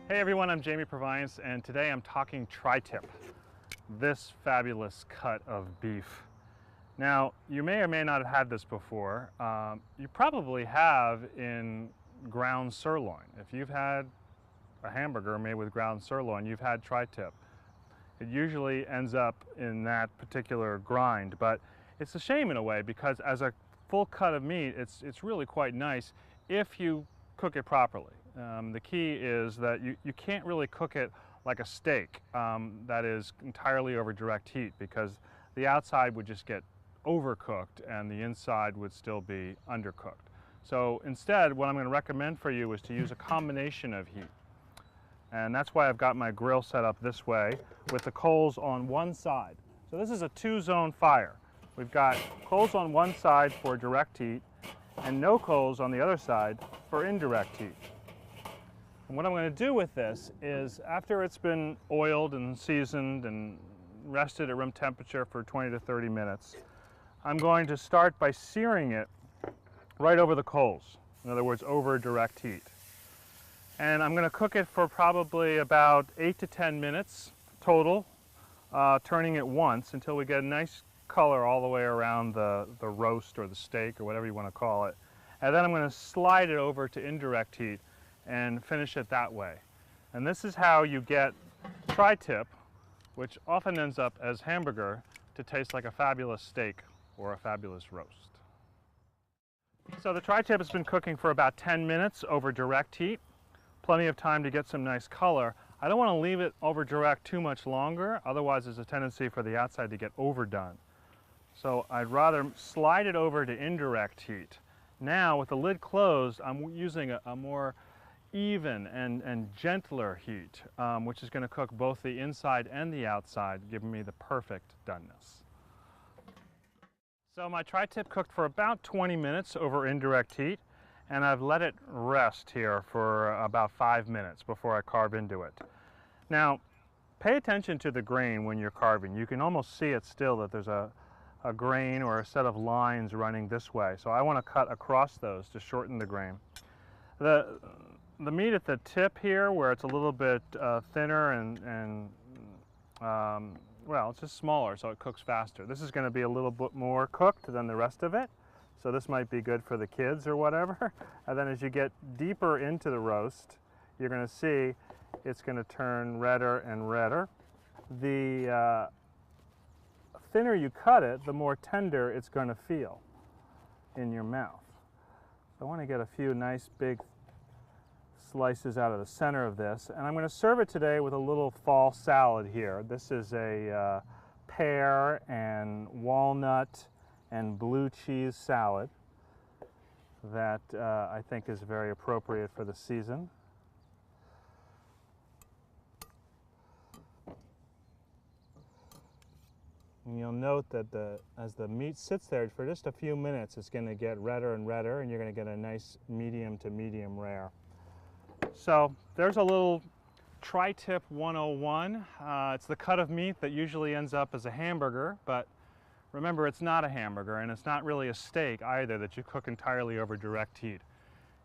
Hey everyone, I'm Jamie Proviance, and today I'm talking tri-tip, this fabulous cut of beef. Now, you may or may not have had this before. You probably have in ground sirloin. If you've had a hamburger made with ground sirloin, you've had tri-tip. It usually ends up in that particular grind, but it's a shame in a way because as a full cut of meat, it's really quite nice if you cook it properly. The key is that you can't really cook it like a steak that is entirely over direct heat, because the outside would just get overcooked and the inside would still be undercooked. So instead, what I'm going to recommend for you is to use a combination of heat. And that's why I've got my grill set up this way with the coals on one side. So this is a two-zone fire. We've got coals on one side for direct heat and no coals on the other side for indirect heat. And what I'm going to do with this is, after it's been oiled and seasoned and rested at room temperature for 20 to 30 minutes, I'm going to start by searing it right over the coals. In other words, over direct heat. And I'm going to cook it for probably about 8 to 10 minutes total, turning it once until we get a nice color all the way around the roast or the steak or whatever you want to call it. And then I'm going to slide it over to indirect heat and finish it that way. And this is how you get tri-tip, which often ends up as hamburger, to taste like a fabulous steak or a fabulous roast. So the tri-tip has been cooking for about 10 minutes over direct heat. Plenty of time to get some nice color. I don't want to leave it over direct too much longer, otherwise there's a tendency for the outside to get overdone. So I'd rather slide it over to indirect heat. Now with the lid closed, I'm using a more even and gentler heat, which is going to cook both the inside and the outside, giving me the perfect doneness. So my tri-tip cooked for about 20 minutes over indirect heat, and I've let it rest here for about 5 minutes before I carve into it. Now, pay attention to the grain when you're carving. You can almost see it still, that there's a grain or a set of lines running this way. So I want to cut across those to shorten the grain. The meat at the tip here, where it's a little bit thinner and well, it's just smaller, so it cooks faster. This is going to be a little bit more cooked than the rest of it, so this might be good for the kids or whatever. And then as you get deeper into the roast, you're going to see it's going to turn redder and redder. The thinner you cut it, the more tender it's going to feel in your mouth. So I want to get a few nice big slices out of the center of this, and I'm going to serve it today with a little fall salad here. This is a pear and walnut and blue cheese salad that I think is very appropriate for the season. And you'll note that as the meat sits there for just a few minutes, it's going to get redder and redder, and you're going to get a nice medium to medium rare. So there's a little tri-tip 101. It's the cut of meat that usually ends up as a hamburger, but remember, it's not a hamburger, and it's not really a steak either that you cook entirely over direct heat.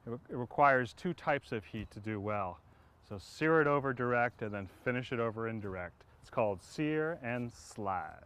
It requires two types of heat to do well. So sear it over direct and then finish it over indirect. It's called sear and slide.